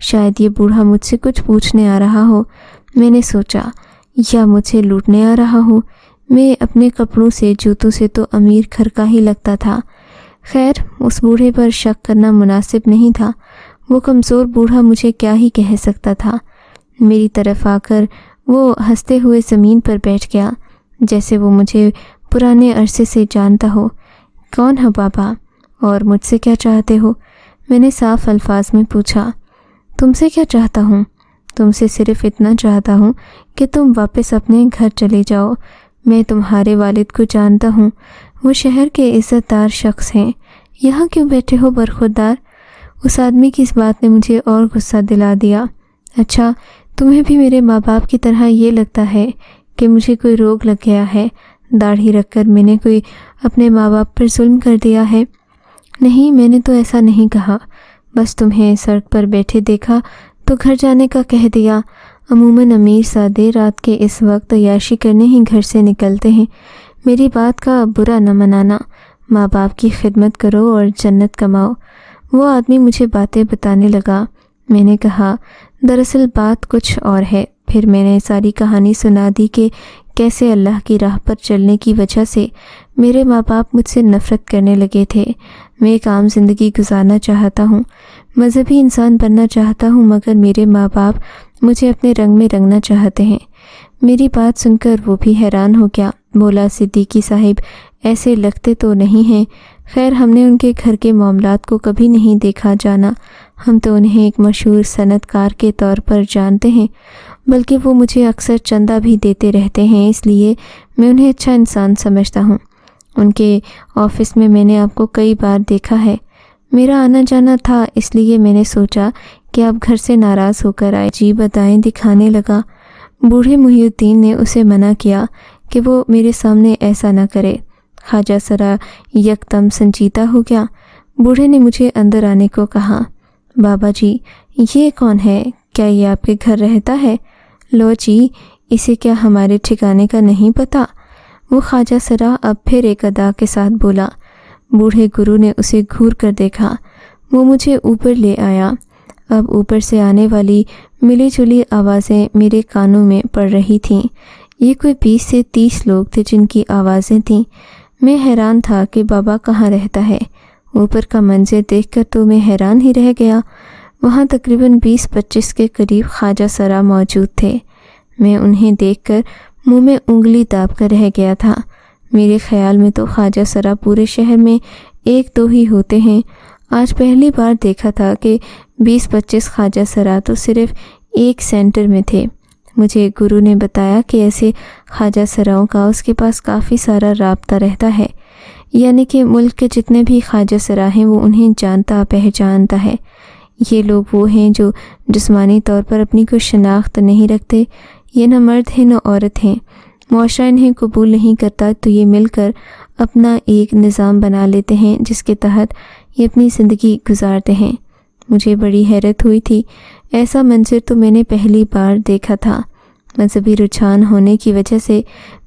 شاید یہ بوڑھا مجھ سے کچھ پوچھنے آ رہا ہو، میں نے سوچا، یا مجھے لوٹنے آ رہا ہو۔ میں اپنے کپڑوں سے، جوتوں سے تو امیر گھر کا ہی لگتا تھا۔ خیر، اس بوڑھے پر شک کرنا مناسب نہیں تھا۔ وہ کمزور بوڑھا مجھے کیا ہی کہہ سکتا تھا۔ میری طرف آ کر وہ ہنستے ہوئے زمین پر بیٹھ گیا، جیسے وہ مجھے پرانے عرصے سے جانتا ہو۔ کون ہو بابا، اور مجھ سے کیا چاہتے ہو؟ میں نے صاف الفاظ میں پوچھا۔ تم سے کیا چاہتا ہوں؟ تم سے صرف اتنا چاہتا ہوں کہ تم واپس اپنے گھر چلے جاؤ۔ میں تمہارے والد کو جانتا ہوں، وہ شہر کے عزت دار شخص ہیں۔ یہاں کیوں بیٹھے ہو برخوردار؟ اس آدمی کی اس بات نے مجھے اور غصہ دلا دیا۔ اچھا، تمہیں بھی میرے ماں باپ کی طرح یہ لگتا ہے کہ مجھے کوئی روگ لگ گیا ہے؟ داڑھی رکھ کر میں نے کوئی اپنے ماں باپ پر ظلم کر دیا ہے؟ نہیں، میں نے تو ایسا نہیں کہا، بس تمہیں سڑک پر بیٹھے دیکھا تو گھر جانے کا کہہ دیا۔ عموماً امیر سادے رات کے اس وقت عیاشی کرنے ہی گھر سے نکلتے ہیں۔ میری بات کا برا نہ منانا، ماں باپ کی خدمت کرو اور جنت کماؤ۔ وہ آدمی مجھے باتیں بتانے لگا۔ میں نے کہا، دراصل بات کچھ اور ہے۔ پھر میں نے ساری کہانی سنا دی کہ کیسے اللہ کی راہ پر چلنے کی وجہ سے میرے ماں باپ مجھ سے نفرت کرنے لگے تھے۔ میں ایک عام زندگی گزارنا چاہتا ہوں، مذہبی انسان بننا چاہتا ہوں، مگر میرے ماں باپ مجھے اپنے رنگ میں رنگنا چاہتے ہیں۔ میری بات سن کر وہ بھی حیران ہو گیا۔ بولا، صدیقی صاحب ایسے لگتے تو نہیں ہیں۔ خیر، ہم نے ان کے گھر کے معاملات کو کبھی نہیں دیکھا جانا، ہم تو انہیں ایک مشہور صنعت کار کے طور پر جانتے ہیں، بلکہ وہ مجھے اکثر چندہ بھی دیتے رہتے ہیں، اس لیے میں انہیں اچھا انسان سمجھتا ہوں۔ ان کے آفس میں نے آپ کو کئی بار دیکھا ہے۔ میرا آنا جانا تھا، اس لیے میں نے سوچا کہ آپ گھر سے ناراض ہو کر آئے۔ جی بدائیں دکھانے لگا۔ بوڑھے محی الدین نے اسے منع کیا کہ وہ میرے سامنے ایسا نہ کرے۔ خواجہ سرا یکدم سنجیدہ ہو گیا۔ بوڑھے نے مجھے اندر آنے کو کہا۔ بابا جی، یہ کون ہے؟ کیا یہ آپ کے گھر رہتا ہے؟ لو جی، اسے کیا ہمارے ٹھکانے کا نہیں پتہ؟ وہ خواجہ سرا اب پھر ایک ادا کے ساتھ بولا۔ بوڑھے گرو نے اسے گھور کر دیکھا۔ وہ مجھے اوپر لے آیا۔ اب اوپر سے آنے والی ملی جلی آوازیں میرے کانوں میں پڑ رہی تھیں۔ یہ کوئی 20 سے 30 لوگ تھے جن کی آوازیں تھیں۔ میں حیران تھا کہ بابا کہاں رہتا ہے۔ اوپر کا منظر دیکھ کر تو میں حیران ہی رہ گیا۔ وہاں تقریباً 20-25 کے قریب خواجہ سرا موجود تھے۔ میں انہیں دیکھ کر منہ میں انگلی داب کر رہ گیا تھا۔ میرے خیال میں تو خواجہ سرا پورے شہر میں 1-2 ہی ہوتے ہیں۔ آج پہلی بار دیکھا تھا کہ 20-25 خواجہ سرا تو صرف ایک سینٹر میں تھے۔ مجھے گرو نے بتایا کہ ایسے خواجہ سراؤں کا اس کے پاس کافی سارا رابطہ رہتا ہے، یعنی کہ ملک کے جتنے بھی خواجہ سرا ہیں وہ انہیں جانتا پہچانتا ہے۔ یہ لوگ وہ ہیں جو جسمانی طور پر اپنی کوئی شناخت نہیں رکھتے۔ یہ نہ مرد ہیں نہ عورت ہیں۔ معاشرہ انہیں قبول نہیں کرتا تو یہ مل کر اپنا ایک نظام بنا لیتے ہیں جس کے تحت یہ اپنی زندگی گزارتے ہیں۔ مجھے بڑی حیرت ہوئی تھی۔ ایسا منظر تو میں نے پہلی بار دیکھا تھا۔ مذہبی رجحان ہونے کی وجہ سے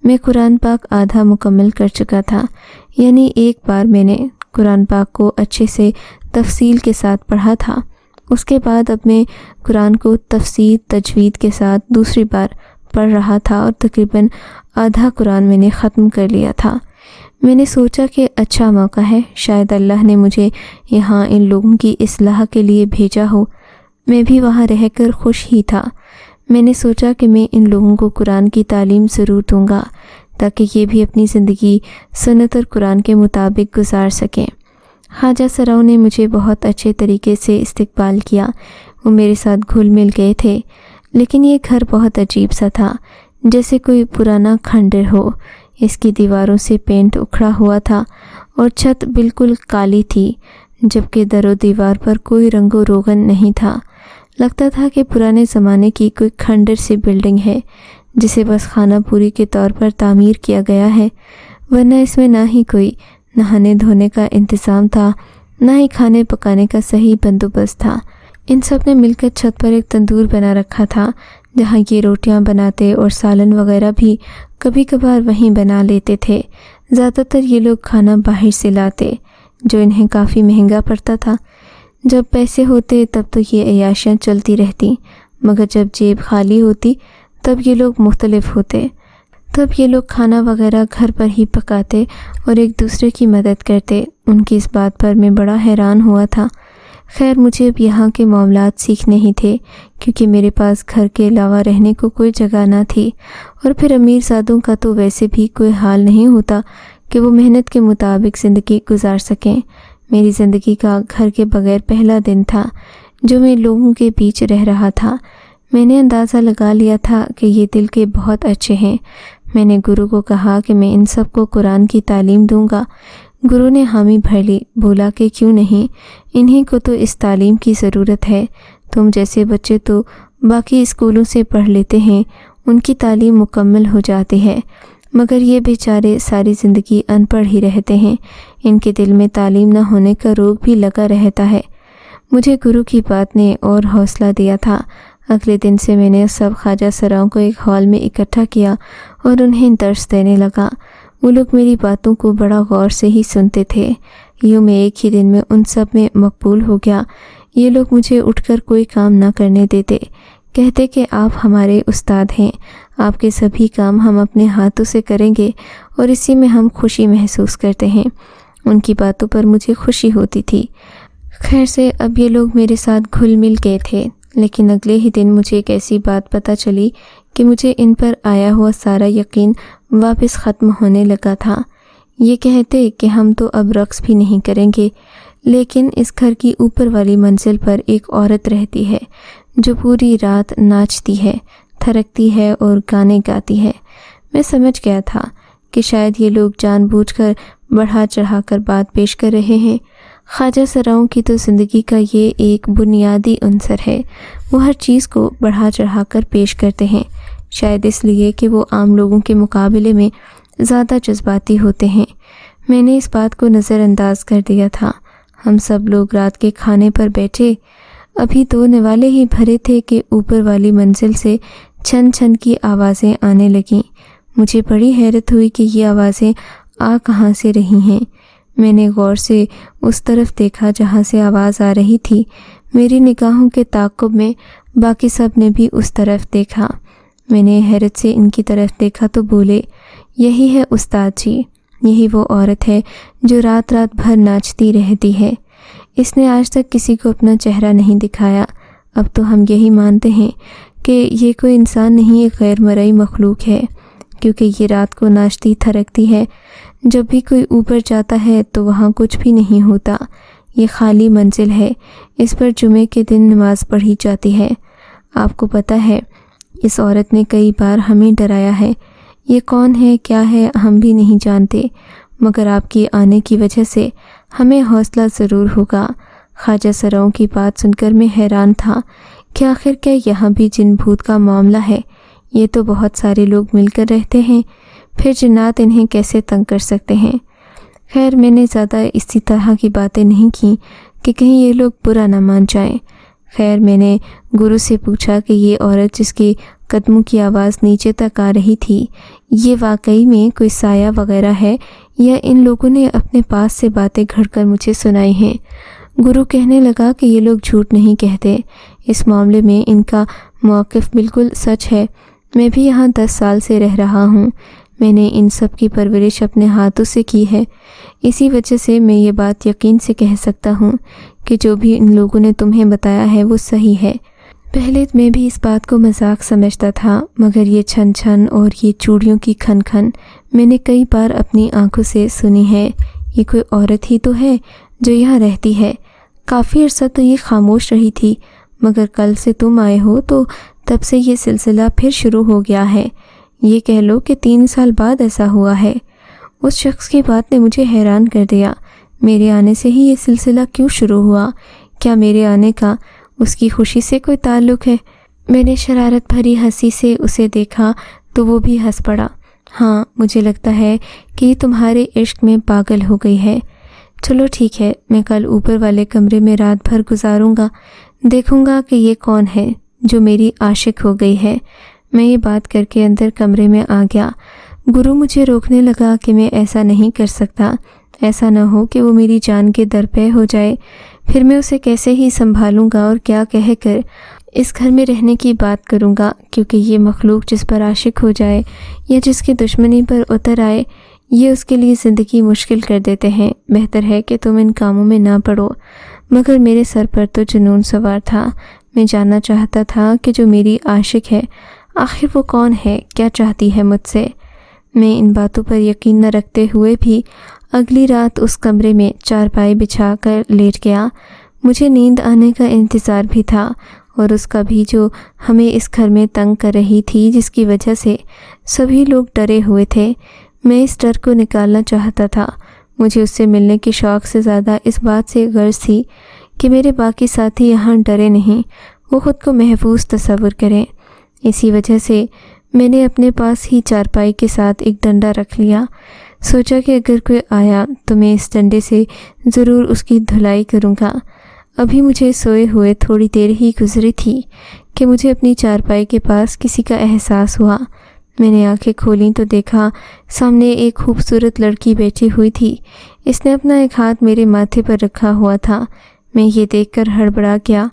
میں قرآن پاک آدھا مکمل کر چکا تھا، یعنی ایک بار میں نے قرآن پاک کو اچھے سے تفصیل کے ساتھ پڑھا تھا۔ اس کے بعد اب میں قرآن کو تفسیر تجوید کے ساتھ دوسری بار پڑھ رہا تھا اور تقریباً آدھا قرآن میں نے ختم کر لیا تھا۔ میں نے سوچا کہ اچھا موقع ہے، شاید اللہ نے مجھے یہاں ان لوگوں کی اصلاح کے لیے بھیجا ہو۔ میں بھی وہاں رہ کر خوش ہی تھا۔ میں نے سوچا کہ میں ان لوگوں کو قرآن کی تعلیم ضرور دوں گا تاکہ یہ بھی اپنی زندگی سنت اور قرآن کے مطابق گزار سکیں۔ خواجہ سراؤں نے مجھے بہت اچھے طریقے سے استقبال کیا۔ وہ میرے ساتھ گھل مل گئے تھے، لیکن یہ گھر بہت عجیب سا تھا، جیسے کوئی پرانا کھنڈر ہو۔ اس کی دیواروں سے پینٹ اکھڑا ہوا تھا اور چھت بالکل کالی تھی، جبکہ در و دیوار پر کوئی رنگ و روغن نہیں تھا۔ لگتا تھا کہ پرانے زمانے کی کوئی کھنڈر سی بلڈنگ ہے جسے بس خانہ پوری کے طور پر تعمیر کیا گیا ہے، ورنہ اس میں نہ ہی کوئی نہانے دھونے کا انتظام تھا، نہ ہی کھانے پکانے کا صحیح بندوبست تھا۔ ان سب نے مل کر چھت پر ایک تندور بنا رکھا تھا جہاں یہ روٹیاں بناتے اور سالن وغیرہ بھی کبھی کبھار وہیں بنا لیتے تھے۔ زیادہ تر یہ لوگ کھانا باہر سے لاتے جو انہیں کافی مہنگا پڑتا تھا۔ جب پیسے ہوتے تب تو یہ عیاشیاں چلتی رہتی، مگر جب جیب خالی ہوتی تب یہ لوگ مختلف ہوتے۔ تب یہ لوگ کھانا وغیرہ گھر پر ہی پکاتے اور ایک دوسرے کی مدد کرتے۔ ان کی اس بات پر میں بڑا حیران ہوا تھا۔ خیر مجھے اب یہاں کے معاملات سیکھنے ہی تھے، کیونکہ میرے پاس گھر کے علاوہ رہنے کو کوئی جگہ نہ تھی، اور پھر امیر زادوں کا تو ویسے بھی کوئی حال نہیں ہوتا کہ وہ محنت کے مطابق زندگی گزار سکیں۔ میری زندگی کا گھر کے بغیر پہلا دن تھا جو میں لوگوں کے بیچ رہ رہا تھا۔ میں نے اندازہ لگا لیا تھا کہ یہ دل کے بہت اچھے ہیں۔ میں نے گرو کو کہا کہ میں ان سب کو قرآن کی تعلیم دوں گا۔ گرو نے حامی بھر لی، بولا کہ کیوں نہیں، انہی کو تو اس تعلیم کی ضرورت ہے۔ تم جیسے بچے تو باقی اسکولوں سے پڑھ لیتے ہیں، ان کی تعلیم مکمل ہو جاتی ہے، مگر یہ بیچارے ساری زندگی ان پڑھ ہی رہتے ہیں، ان کے دل میں تعلیم نہ ہونے کا روگ بھی لگا رہتا ہے۔ مجھے گرو کی بات نے اور حوصلہ دیا تھا۔ اگلے دن سے میں نے سب خواجہ سراؤں کو ایک ہال میں اکٹھا کیا اور انہیں درس دینے لگا۔ وہ لوگ میری باتوں کو بڑا غور سے ہی سنتے تھے۔ یوں میں ایک ہی دن میں ان سب میں مقبول ہو گیا۔ یہ لوگ مجھے اٹھ کر کوئی کام نہ کرنے دیتے، کہتے کہ آپ ہمارے استاد ہیں، آپ کے سبھی کام ہم اپنے ہاتھوں سے کریں گے اور اسی میں ہم خوشی محسوس کرتے ہیں۔ ان کی باتوں پر مجھے خوشی ہوتی تھی۔ خیر سے اب یہ لوگ میرے ساتھ گھل مل گئے تھے، لیکن اگلے ہی دن مجھے ایک ایسی بات پتہ چلی کہ مجھے ان پر آیا ہوا سارا یقین واپس ختم ہونے لگا تھا۔ یہ کہتے کہ ہم تو اب رقص بھی نہیں کریں گے، لیکن اس گھر کی اوپر والی منزل پر ایک عورت رہتی ہے جو پوری رات ناچتی ہے، تھرکتی ہے اور گانے گاتی ہے۔ میں سمجھ گیا تھا کہ شاید یہ لوگ جان بوجھ کر بڑھا چڑھا کر بات پیش کر رہے ہیں۔ خواجہ سراؤں کی تو زندگی کا یہ ایک بنیادی عنصر ہے، وہ ہر چیز کو بڑھا چڑھا کر پیش کرتے ہیں، شاید اس لیے کہ وہ عام لوگوں کے مقابلے میں زیادہ جذباتی ہوتے ہیں۔ میں نے اس بات کو نظر انداز کر دیا تھا۔ ہم سب لوگ رات کے کھانے پر بیٹھے، ابھی تو نوالے ہی بھرے تھے کہ اوپر والی منزل سے چھن چھن کی آوازیں آنے لگیں۔ مجھے بڑی حیرت ہوئی کہ یہ آوازیں آ کہاں سے رہی ہیں۔ میں نے غور سے اس طرف دیکھا جہاں سے آواز آ رہی تھی۔ میری نگاہوں کے تعاقب میں باقی سب نے بھی اس طرف دیکھا۔ میں نے حیرت سے ان کی طرف دیکھا تو بولے، یہی ہے استاد جی، یہی وہ عورت ہے جو رات رات بھر ناچتی رہتی ہے۔ اس نے آج تک کسی کو اپنا چہرہ نہیں دکھایا۔ اب تو ہم یہی مانتے ہیں کہ یہ کوئی انسان نہیں، ایک غیر مرئی مخلوق ہے، کیونکہ یہ رات کو ناچتی تھرکتی ہے۔ جب بھی کوئی اوپر جاتا ہے تو وہاں کچھ بھی نہیں ہوتا، یہ خالی منزل ہے، اس پر جمعے کے دن نماز پڑھی جاتی ہے۔ آپ کو پتہ ہے اس عورت نے کئی بار ہمیں ڈرایا ہے، یہ کون ہے کیا ہے ہم بھی نہیں جانتے، مگر آپ کی آنے کی وجہ سے ہمیں حوصلہ ضرور ہوگا۔ خواجہ سراؤں کی بات سن کر میں حیران تھا کہ آخر کیا یہاں بھی جن بھوت کا معاملہ ہے؟ یہ تو بہت سارے لوگ مل کر رہتے ہیں، پھر جنات انہیں کیسے تنگ کر سکتے ہیں؟ خیر میں نے زیادہ اسی طرح کی باتیں نہیں کیں کہ کہیں یہ لوگ برا نہ مان جائیں۔ خیر میں نے گرو سے پوچھا کہ یہ عورت جس کی قدموں کی آواز نیچے تک آ رہی تھی، یہ واقعی میں کوئی سایہ وغیرہ ہے یا ان لوگوں نے اپنے پاس سے باتیں گھڑ کر مجھے سنائی ہیں؟ گرو کہنے لگا کہ یہ لوگ جھوٹ نہیں کہتے، اس معاملے میں ان کا موقف بالکل سچ ہے۔ میں بھی یہاں 10 سال سے رہ رہا ہوں، میں نے ان سب کی پرورش اپنے ہاتھوں سے کی ہے، اسی وجہ سے میں یہ بات یقین سے کہہ سکتا ہوں کہ جو بھی ان لوگوں نے تمہیں بتایا ہے وہ صحیح ہے۔ پہلے میں بھی اس بات کو مذاق سمجھتا تھا، مگر یہ چھن چھن اور یہ چوڑیوں کی کھن کھن میں نے کئی بار اپنی آنکھوں سے سنی ہے۔ یہ کوئی عورت ہی تو ہے جو یہاں رہتی ہے۔ کافی عرصہ تو یہ خاموش رہی تھی، مگر کل سے تم آئے ہو تو تب سے یہ سلسلہ پھر شروع ہو گیا ہے۔ یہ کہہ لو کہ 3 سال بعد ایسا ہوا ہے۔ اس شخص کی بات نے مجھے حیران کر دیا۔ میرے آنے سے ہی یہ سلسلہ کیوں شروع ہوا؟ کیا میرے آنے کا اس کی خوشی سے کوئی تعلق ہے؟ میں نے شرارت بھری ہنسی سے اسے دیکھا تو وہ بھی ہنس پڑا۔ ہاں مجھے لگتا ہے کہ یہ تمہارے عشق میں پاگل ہو گئی ہے۔ چلو ٹھیک ہے، میں کل اوپر والے کمرے میں رات بھر گزاروں گا، دیکھوں گا کہ یہ کون ہے جو میری عاشق ہو گئی ہے۔ میں یہ بات کر کے اندر کمرے میں آ گیا۔ گرو مجھے روکنے لگا کہ میں ایسا نہیں کر سکتا، ایسا نہ ہو کہ وہ میری جان کے درپے ہو جائے۔ پھر میں اسے کیسے ہی سنبھالوں گا اور کیا کہہ کر اس گھر میں رہنے کی بات کروں گا، کیونکہ یہ مخلوق جس پر عاشق ہو جائے یا جس کی دشمنی پر اتر آئے یہ اس کے لیے زندگی مشکل کر دیتے ہیں۔ بہتر ہے کہ تم ان کاموں میں نہ پڑو۔ مگر میرے سر پر تو جنون سوار تھا۔ میں جاننا چاہتا تھا کہ جو میری عاشق ہے آخر وہ کون ہے، کیا چاہتی ہے مجھ سے۔ میں ان باتوں پر یقین نہ رکھتے ہوئے بھی اگلی رات اس کمرے میں چارپائی بچھا کر لیٹ گیا۔ مجھے نیند آنے کا انتظار بھی تھا، اور اس کا بھی جو ہمیں اس گھر میں تنگ کر رہی تھی، جس کی وجہ سے سبھی لوگ ڈرے ہوئے تھے۔ میں اس ڈر کو نکالنا چاہتا تھا۔ مجھے اس سے ملنے کے شوق سے زیادہ اس بات سے غرض تھی کہ میرے باقی ساتھی یہاں ڈرے نہیں، وہ خود کو محفوظ تصور کریں۔ اسی وجہ سے میں نے اپنے پاس ہی چارپائی کے ساتھ ایک ڈنڈا رکھ لیا۔ سوچا کہ اگر کوئی آیا تو میں اس ڈنڈے سے ضرور اس کی دھلائی کروں گا۔ ابھی مجھے سوئے ہوئے تھوڑی دیر ہی گزری تھی کہ مجھے اپنی چارپائی کے پاس کسی کا احساس ہوا۔ میں نے آنکھیں کھولیں تو دیکھا سامنے ایک خوبصورت لڑکی بیٹھی ہوئی تھی۔ اس نے اپنا ایک ہاتھ میرے ماتھے پر رکھا ہوا تھا۔ میں یہ دیکھ کر ہڑبڑا گیا۔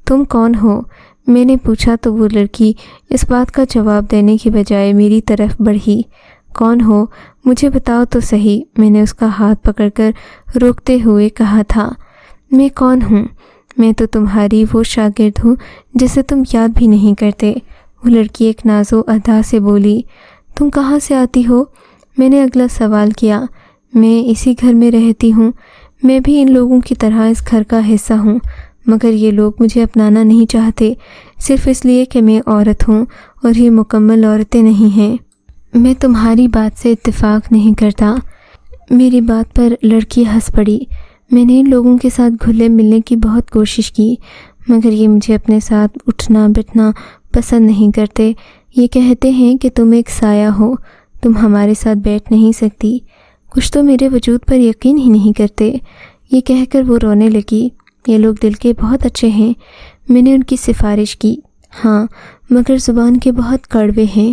تم کون ہو؟ میں نے پوچھا تو وہ لڑکی اس بات کا جواب دینے کی بجائے میری طرف بڑھی۔ کون ہو؟ مجھے بتاؤ تو صحیح، میں نے اس کا ہاتھ پکڑ کر روکتے ہوئے کہا تھا۔ میں کون ہوں؟ میں تو تمہاری وہ شاگرد ہوں جسے تم یاد بھی نہیں کرتے۔ وہ لڑکی ایک نازو ادا سے بولی۔ تم کہاں سے آتی ہو؟ میں نے اگلا سوال کیا۔ میں اسی گھر میں رہتی ہوں۔ میں بھی ان لوگوں کی طرح اس گھر کا حصہ ہوں، مگر یہ لوگ مجھے اپنانا نہیں چاہتے، صرف اس لیے کہ میں عورت ہوں، اور یہ مکمل عورتیں نہیں ہیں۔ میں تمہاری بات سے اتفاق نہیں کرتا۔ میری بات پر لڑکی ہنس پڑی۔ میں نے ان لوگوں کے ساتھ گھلے ملنے کی بہت کوشش کی، مگر یہ مجھے اپنے ساتھ اٹھنا بیٹھنا پسند نہیں کرتے۔ یہ کہتے ہیں کہ تم ایک سایہ ہو، تم ہمارے ساتھ بیٹھ نہیں سکتی۔ کچھ تو میرے وجود پر یقین ہی نہیں کرتے۔ یہ کہہ کر وہ رونے لگی۔ یہ لوگ دل کے بہت اچھے ہیں۔ میں نے ان کی سفارش کی۔ ہاں، مگر زبان کے بہت کڑوے ہیں۔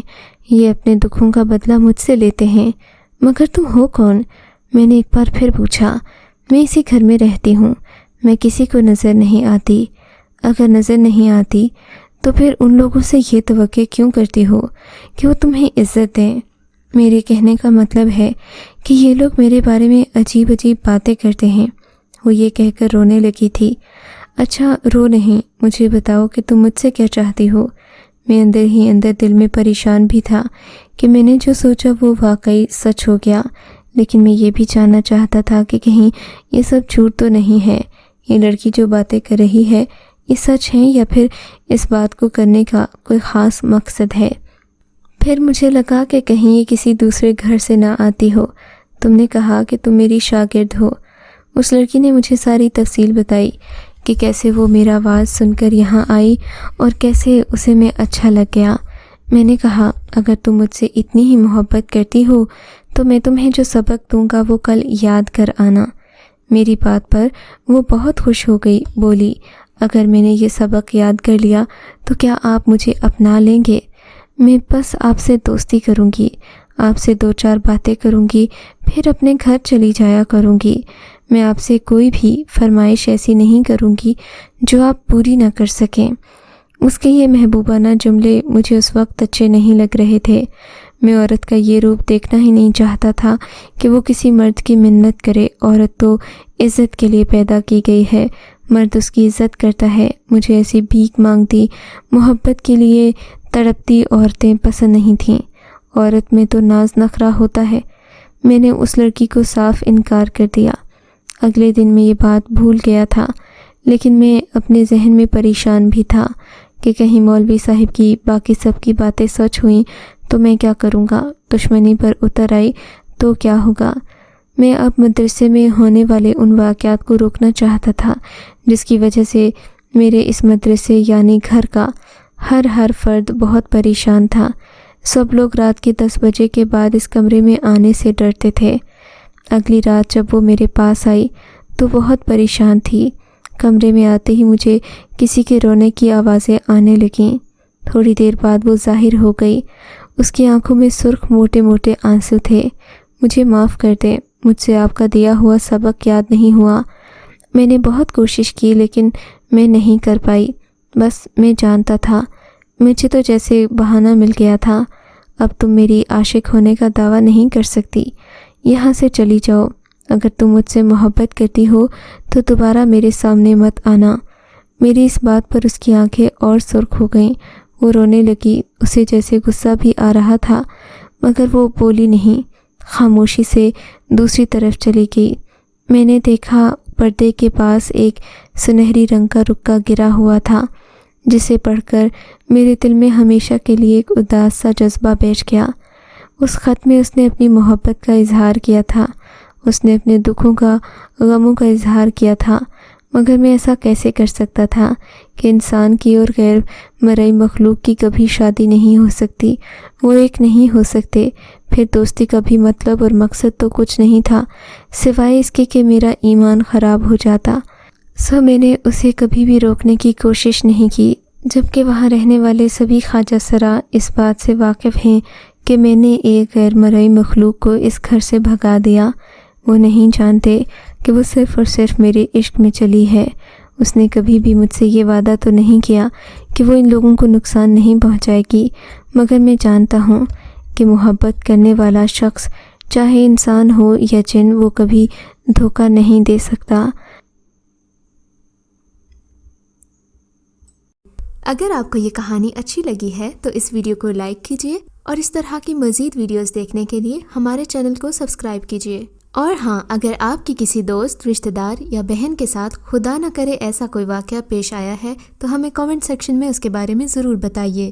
یہ اپنے دکھوں کا بدلہ مجھ سے لیتے ہیں۔ مگر تم ہو کون؟ میں نے ایک بار پھر پوچھا۔ میں اسی گھر میں رہتی ہوں۔ میں کسی کو نظر نہیں آتی۔ اگر نظر نہیں آتی تو پھر ان لوگوں سے یہ توقع کیوں کرتی ہو کہ وہ تمہیں عزت دیں؟ میرے کہنے کا مطلب ہے کہ یہ لوگ میرے بارے میں عجیب عجیب باتیں کرتے ہیں۔ وہ یہ کہہ کر رونے لگی تھی۔ اچھا رو نہیں، مجھے بتاؤ کہ تم مجھ سے کیا چاہتی ہو؟ میں اندر ہی اندر دل میں پریشان بھی تھا کہ میں نے جو سوچا وہ واقعی سچ ہو گیا، لیکن میں یہ بھی جاننا چاہتا تھا کہ کہیں یہ سب جھوٹ تو نہیں ہے۔ یہ لڑکی جو باتیں کر رہی ہے یہ سچ ہے یا پھر اس بات کو کرنے کا کوئی خاص مقصد ہے؟ پھر مجھے لگا کہ کہیں یہ کسی دوسرے گھر سے نہ آتی ہو۔ تم نے کہا کہ تم میری شاگرد ہو۔ اس لڑکی نے مجھے ساری تفصیل بتائی کہ کیسے وہ میرا آواز سن کر یہاں آئی اور کیسے اسے میں اچھا لگ گیا۔ میں نے کہا اگر تم مجھ سے اتنی ہی محبت کرتی ہو تو میں تمہیں جو سبق دوں گا وہ کل یاد کر آنا۔ میری بات پر وہ بہت خوش ہو گئی، بولی اگر میں نے یہ سبق یاد کر لیا تو کیا آپ مجھے اپنا لیں گے؟ میں بس آپ سے دوستی کروں گی، آپ سے 2-4 باتیں کروں گی، پھر اپنے گھر چلی جایا کروں گی۔ میں آپ سے کوئی بھی فرمائش ایسی نہیں کروں گی جو آپ پوری نہ کر سکیں۔ اس کے یہ محبوبانہ جملے مجھے اس وقت اچھے نہیں لگ رہے تھے۔ میں عورت کا یہ روپ دیکھنا ہی نہیں چاہتا تھا کہ وہ کسی مرد کی منت کرے۔ عورت تو عزت کے لیے پیدا کی گئی ہے، مرد اس کی عزت کرتا ہے۔ مجھے ایسی بھیک مانگتی، محبت کے لیے تڑپتی عورتیں پسند نہیں تھیں۔ عورت میں تو ناز نخرہ ہوتا ہے۔ میں نے اس لڑکی کو صاف انکار کر دیا۔ اگلے دن میں یہ بات بھول گیا تھا، لیکن میں اپنے ذہن میں پریشان بھی تھا کہ کہیں مولوی صاحب کی باقی سب کی باتیں سچ ہوئیں تو میں کیا کروں گا؟ دشمنی پر اتر آئی تو کیا ہوگا؟ میں اب مدرسے میں ہونے والے ان واقعات کو روکنا چاہتا تھا جس کی وجہ سے میرے اس مدرسے یعنی گھر کا ہر فرد بہت پریشان تھا۔ سب لوگ رات کے 10 بجے کے بعد اس کمرے میں آنے سے ڈرتے تھے۔ اگلی رات جب وہ میرے پاس آئی تو بہت پریشان تھی۔ کمرے میں آتے ہی مجھے کسی کے رونے کی آوازیں آنے لگیں۔ تھوڑی دیر بعد وہ ظاہر ہو گئی۔ اس کی آنکھوں میں سرخ موٹے موٹے آنسو تھے۔ مجھے معاف کر دیں، مجھ سے آپ کا دیا ہوا سبق یاد نہیں ہوا۔ میں نے بہت کوشش کی لیکن میں نہیں کر پائی۔ بس میں جانتا تھا، مجھے تو جیسے بہانہ مل گیا تھا، اب تم میری عاشق ہونے کا دعویٰ نہیں کر سکتی، یہاں سے چلی جاؤ۔ اگر تم مجھ سے محبت کرتی ہو تو دوبارہ میرے سامنے مت آنا۔ میری اس بات پر اس کی آنکھیں اور سرخ ہو گئیں، وہ رونے لگی، اسے جیسے غصہ بھی آ رہا تھا، مگر وہ بولی نہیں، خاموشی سے دوسری طرف چلی گئی۔ میں نے دیکھا پردے کے پاس ایک سنہری رنگ کا رکا گرا ہوا تھا، جسے پڑھ کر میرے دل میں ہمیشہ کے لیے ایک اداس سا جذبہ بیٹھ گیا۔ اس خط میں اس نے اپنی محبت کا اظہار کیا تھا، اس نے اپنے دکھوں کا، غموں کا اظہار کیا تھا، مگر میں ایسا کیسے کر سکتا تھا کہ انسان کی اور غیر مرئی مخلوق کی کبھی شادی نہیں ہو سکتی، وہ ایک نہیں ہو سکتے، پھر دوستی کا بھی مطلب اور مقصد تو کچھ نہیں تھا سوائے اس کے کہ میرا ایمان خراب ہو جاتا۔ میں نے اسے کبھی بھی روکنے کی کوشش نہیں کی، جبکہ وہاں رہنے والے سبھی خواجہ سرا اس بات سے واقف ہیں کہ میں نے ایک غیر مرئی مخلوق کو اس گھر سے بھگا دیا۔ وہ نہیں جانتے کہ وہ صرف اور صرف میرے عشق میں چلی ہے۔ اس نے کبھی بھی مجھ سے یہ وعدہ تو نہیں کیا کہ وہ ان لوگوں کو نقصان نہیں پہنچائے گی، مگر میں جانتا ہوں کہ محبت کرنے والا شخص، چاہے انسان ہو یا جن، وہ کبھی دھوکہ نہیں دے سکتا۔ اگر آپ کو یہ کہانی اچھی لگی ہے تو اس ویڈیو کو لائک کیجیے اور اس طرح کی مزید ویڈیوز دیکھنے کے لیے ہمارے چینل کو سبسکرائب کیجیے۔ اور ہاں، اگر آپ کی کسی دوست، رشتہ دار یا بہن کے ساتھ خدا نہ کرے ایسا کوئی واقعہ پیش آیا ہے تو ہمیں کامنٹ سیکشن میں اس کے بارے میں ضرور بتائیے۔